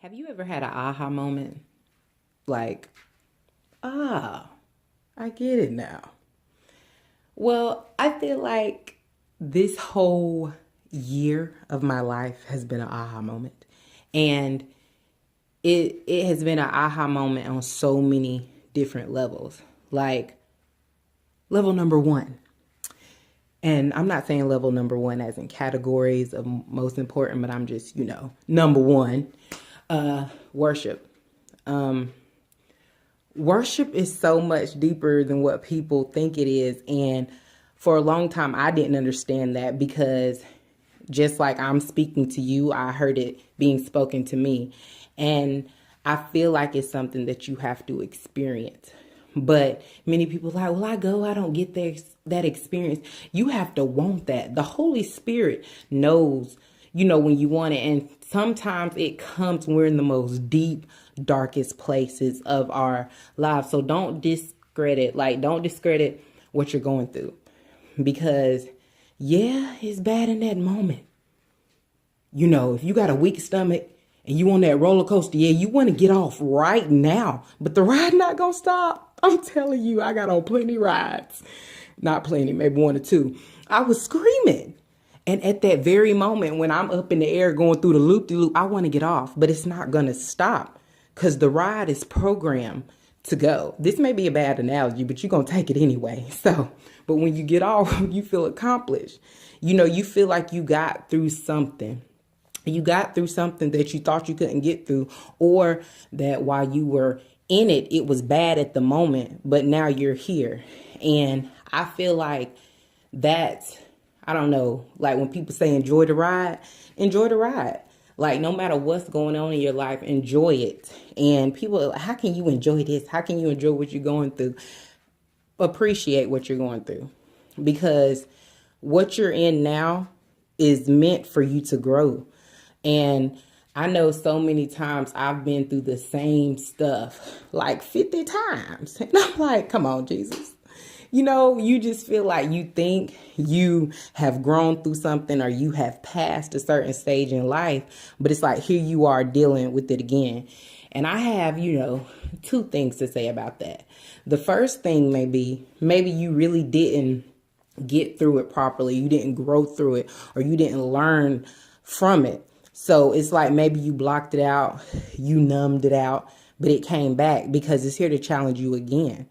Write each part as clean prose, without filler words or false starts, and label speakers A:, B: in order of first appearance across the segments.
A: Have you ever had an aha moment? Like, ah, I get it now. Well, I feel like this whole year of my life has been an aha moment. And it has been an aha moment on so many different levels. Like level number one. And I'm not saying level number one as in categories of most important, but I'm just, number one, worship. Worship is so much deeper than what people think it is. And for a long time, I didn't understand that because just like I'm speaking to you, I heard it being spoken to me. And I feel like it's something that you have to experience. But many people are like, well, I don't get that experience. You have to want that. The Holy Spirit knows, when you want it. And sometimes it comes when we're in the most deep, darkest places of our lives. So don't discredit what you're going through. Because, yeah, it's bad in that moment. If you got a weak stomach and you on that roller coaster, yeah, you want to get off right now. But the ride not going to stop. I'm telling you, I got on plenty rides. Not plenty, maybe one or two. I was screaming. And at that very moment when I'm up in the air going through the loop-de-loop, I want to get off. But it's not going to stop because the ride is programmed to go. This may be a bad analogy, but you're going to take it anyway. But when you get off, you feel accomplished. You feel like you got through something. You got through something that you thought you couldn't get through, or that while you were in it, it was bad at the moment, but now you're here. And I feel like that's, I don't know, like when people say enjoy the ride, enjoy the ride. Like no matter what's going on in your life, enjoy it. And people are like, how can you enjoy this? How can you enjoy what you're going through? Appreciate what you're going through, because what you're in now is meant for you to grow. And I know so many times I've been through the same stuff like 50 times. And I'm like, come on, Jesus. You just feel like you think you have grown through something or you have passed a certain stage in life. But it's like here you are dealing with it again. And I have, two things to say about that. The first thing maybe you really didn't get through it properly. You didn't grow through it, or you didn't learn from it. So it's like maybe you blocked it out, you numbed it out, but it came back because it's here to challenge you again.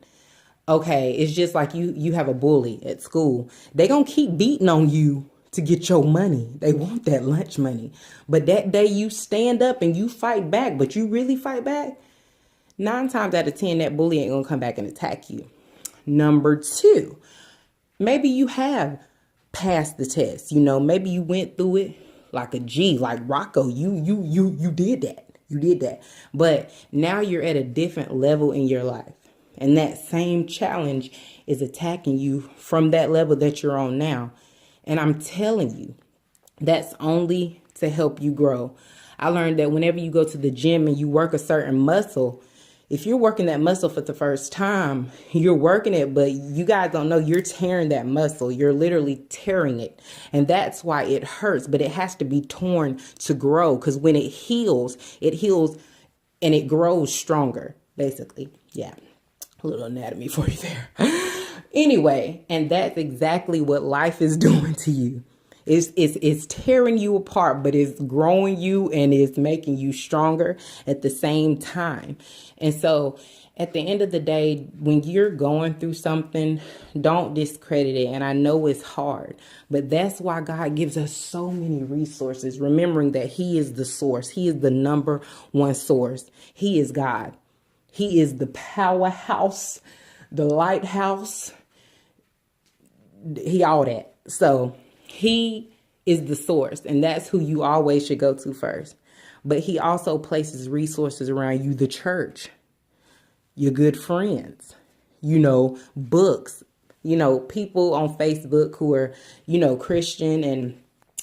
A: Okay, it's just like you have a bully at school. They gonna keep beating on you to get your money. They want that lunch money. But that day you stand up and you fight back, but you really fight back, 9 times out of 10, that bully ain't gonna come back and attack you. Number 2, maybe you have passed the test. Maybe you went through it like a G, like Rocco. You did that. You did that. But now you're at a different level in your life. And that same challenge is attacking you from that level that you're on now. And I'm telling you, that's only to help you grow. I learned that whenever you go to the gym and you work a certain muscle, if you're working that muscle for the first time, you're working it, but you guys don't know you're tearing that muscle. You're literally tearing it. And that's why it hurts, but it has to be torn to grow, because when it heals and it grows stronger, basically. Yeah, a little anatomy for you there. Anyway, and that's exactly what life is doing to you. It's tearing you apart, but it's growing you and it's making you stronger at the same time. And so at the end of the day, when you're going through something, don't discredit it. And I know it's hard, but that's why God gives us so many resources, remembering that He is the source. He is the number one source. He is God. He is the powerhouse, the lighthouse, He all that. So He is the source, and that's who you always should go to first. But He also places resources around you, the church, your good friends, books, people on Facebook who are, Christian and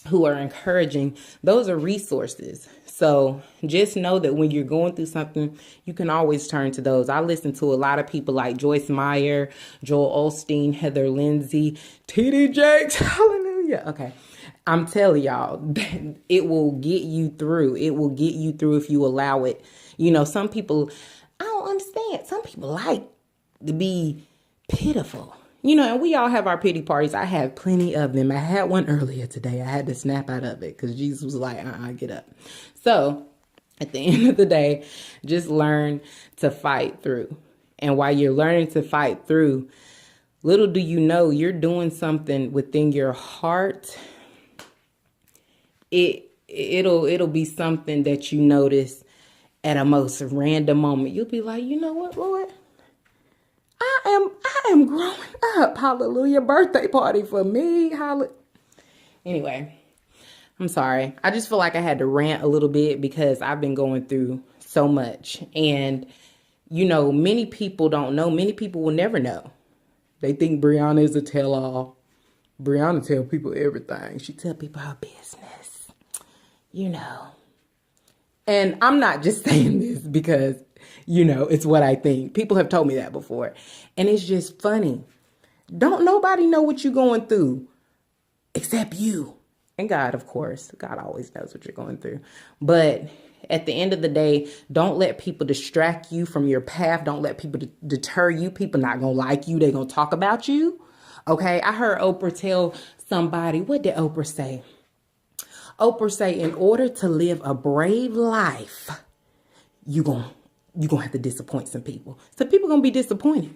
A: who are encouraging. Those are resources. So just know that when you're going through something, you can always turn to those. I listen to a lot of people like Joyce Meyer, Joel Osteen, Heather Lindsay, T.D. Jakes. Hallelujah. Okay. I'm telling y'all, it will get you through. It will get you through if you allow it. You know, some people, I don't understand. Some people like to be pitiful. You know, and we all have our pity parties. I have plenty of them. I had one earlier today. I had to snap out of it because Jesus was like, get up. So at the end of the day, just learn to fight through. And while you're learning to fight through, little do you know, you're doing something within your heart. It'll be something that you notice at a most random moment. You'll be like, you know what, Lord? I am growing up. Hallelujah. Birthday party for me. Anyway, I'm sorry. I just feel like I had to rant a little bit because I've been going through so much. And, you know, many people don't know. Many people will never know. They think Brianna is a tell-all. Brianna tell people everything. She tell people her business. You know. And I'm not just saying this because, you know, it's what I think. People have told me that before. And it's just funny. Don't nobody know what you're going through except you. And God, of course. God always knows what you're going through. But at the end of the day, don't let people distract you from your path. Don't let people deter you. People not going to like you. They're going to talk about you. Okay? I heard Oprah tell somebody, what did Oprah say? Oprah say, in order to live a brave life, you're going to have to disappoint some people. So people going to be disappointed.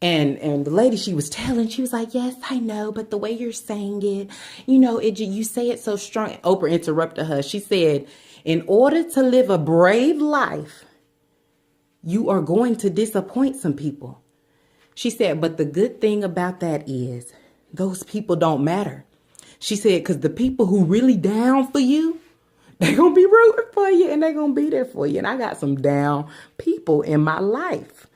A: And the lady she was telling, she was like, yes, I know, but the way you're saying it, you know, you say it so strong. Oprah interrupted her. She said, in order to live a brave life, you are going to disappoint some people. She said, but the good thing about that is those people don't matter. She said, because the people who really down for you, they're going to be rooting for you and they're going to be there for you. And I got some down people in my life.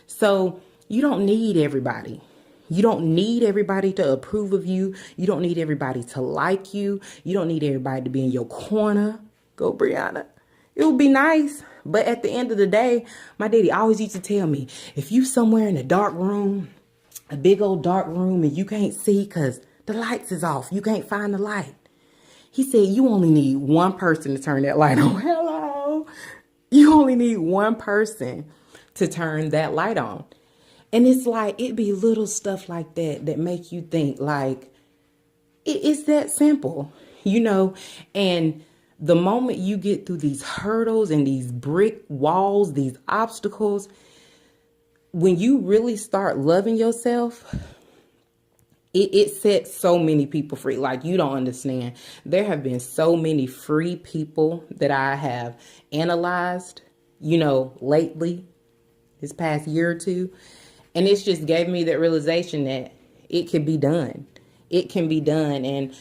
A: So you don't need everybody. You don't need everybody to approve of you. You don't need everybody to like you. You don't need everybody to be in your corner. Go, Brianna. It would be nice. But at the end of the day, my daddy always used to tell me, if you somewhere in a dark room, a big old dark room, and you can't see because the lights is off, you can't find the light. He said, you only need one person to turn that light on. Hello. You only need one person to turn that light on. And it's like, it be little stuff like that that make you think like, it's that simple, you know. And the moment you get through these hurdles and these brick walls, these obstacles, when you really start loving yourself, it sets so many people free. Like, you don't understand. There have been so many free people that I have analyzed, you know, lately, this past year or two. And it's just gave me that realization that it can be done. It can be done. And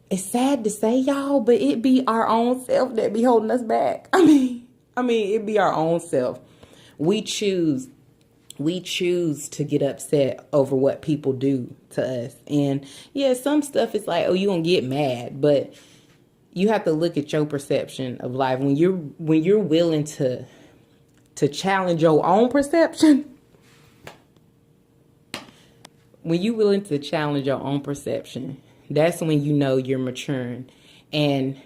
A: it's sad to say, y'all, but it be our own self that be holding us back. I mean, it be our own self. We choose to get upset over what people do to us. And yeah, some stuff is like, oh, you gonna get mad, but you have to look at your perception of life. When you're willing to challenge your own perception, when you're willing to challenge your own perception, that's when you know you're maturing. And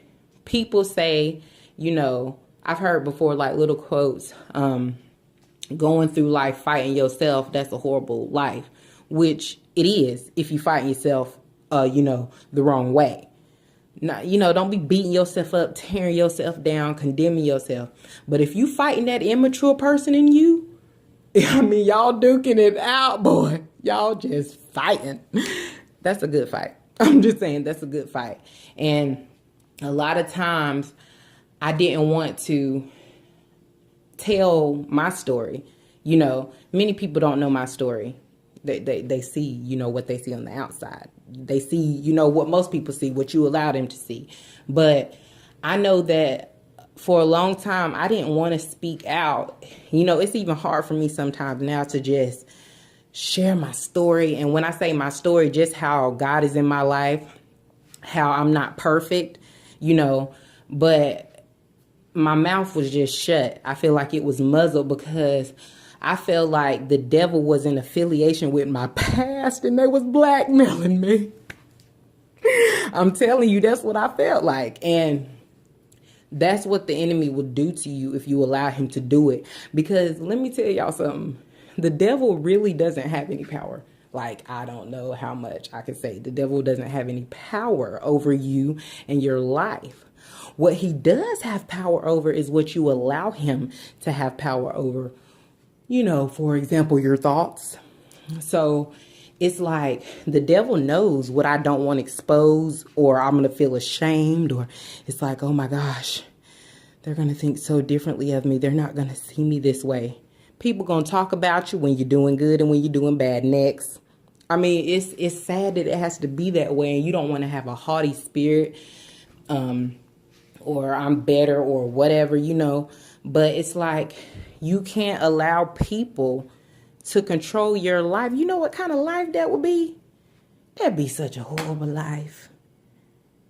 A: people say, you know, I've heard before, like little quotes, going through life fighting yourself, that's a horrible life, which it is if you fight yourself, you know, the wrong way. Now, you know, don't be beating yourself up, tearing yourself down, condemning yourself. But if you fighting that immature person in you, I mean, y'all duking it out, boy. Y'all just fighting. That's a good fight. I'm just saying, that's a good fight. And a lot of times I didn't want to tell my story. You know, many people don't know my story. They see, you know, what they see on the outside. They see, you know, what most people see, what you allow them to see. But I know that for a long time, I didn't want to speak out. You know, it's even hard for me sometimes now to just share my story. And when I say my story, just how God is in my life, how I'm not perfect, you know, but my mouth was just shut. I feel like it was muzzled because I felt like the devil was in affiliation with my past and they was blackmailing me. I'm telling you, that's what I felt like. And that's what the enemy will do to you if you allow him to do it. Because let me tell y'all something. The devil really doesn't have any power. Like, I don't know how much I could say. The devil doesn't have any power over you and your life. What he does have power over is what you allow him to have power over. You know, for example, your thoughts. So it's like the devil knows what I don't want exposed, or I'm going to feel ashamed, or it's like, oh my gosh, they're going to think so differently of me. They're not going to see me this way. People going to talk about you when you're doing good and when you're doing bad next. I mean, it's sad that it has to be that way, and you don't want to have a haughty spirit, or I'm better or whatever, you know. But it's like you can't allow people to control your life. You know what kind of life that would be? That'd be such a horrible life.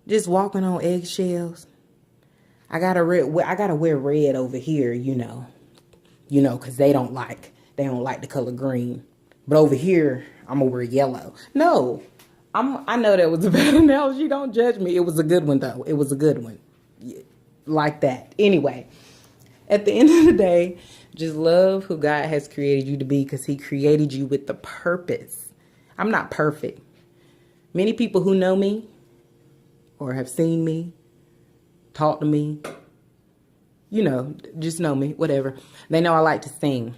A: Just walking on eggshells. I gotta wear red over here, you know, because they don't like the color green. But over here, I'm gonna wear yellow. No, I know that was a bad analogy. Don't judge me. It was a good one though. It was a good one, like that. Anyway, at the end of the day, just love who God has created you to be, because he created you with the purpose. I'm not perfect. Many people who know me or have seen me, talked to me, you know, just know me, whatever. They know I like to sing.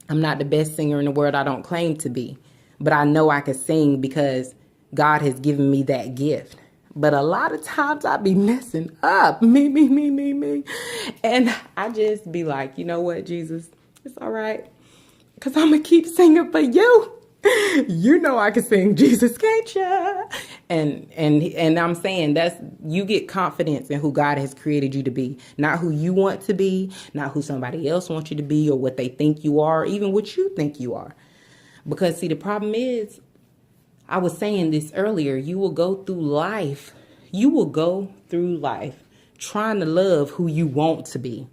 A: I'm not the best singer in the world. I don't claim to be. But I know I can sing because God has given me that gift. But a lot of times I be messing up. Me. And I just be like, you know what, Jesus? It's all right. Because I'm going to keep singing for you. You know I can sing, Jesus, can't ya? And I'm saying you get confidence in who God has created you to be. Not who you want to be, not who somebody else wants you to be, or what they think you are, or even what you think you are. Because, see, the problem is, I was saying this earlier, you will go through life trying to love who you want to be.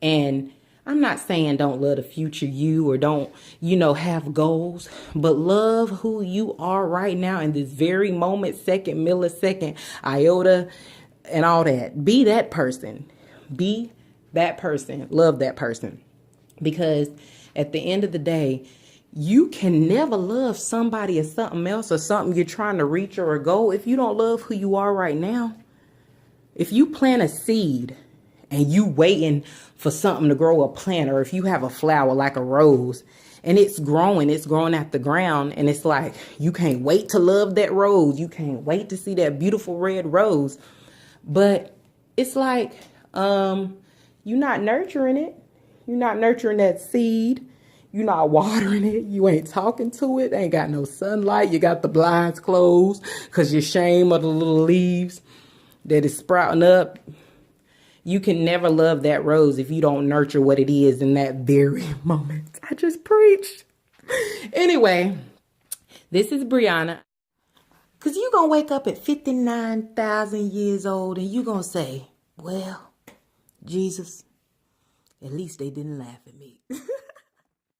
A: And I'm not saying don't love the future you, or don't, have goals, but love who you are right now in this very moment, second, millisecond, iota, and all that. Be that person. Be that person. Love that person. Because at the end of the day, you can never love somebody or something else or something you're trying to reach or a goal if you don't love who you are right now. If you plant a seed and you waiting for something to grow, a plant, or if you have a flower like a rose and it's growing out the ground, and it's like you can't wait to love that rose. You can't wait to see that beautiful red rose. But it's like you're not nurturing it. You're not nurturing that seed. You're not watering it. You ain't talking to it. Ain't got no sunlight. You got the blinds closed because you're ashamed of the little leaves that is sprouting up. You can never love that rose if you don't nurture what it is in that very moment. I just preached. Anyway, this is Brianna. Because you're going to wake up at 59,000 years old and you're going to say, well, Jesus, at least they didn't laugh at me.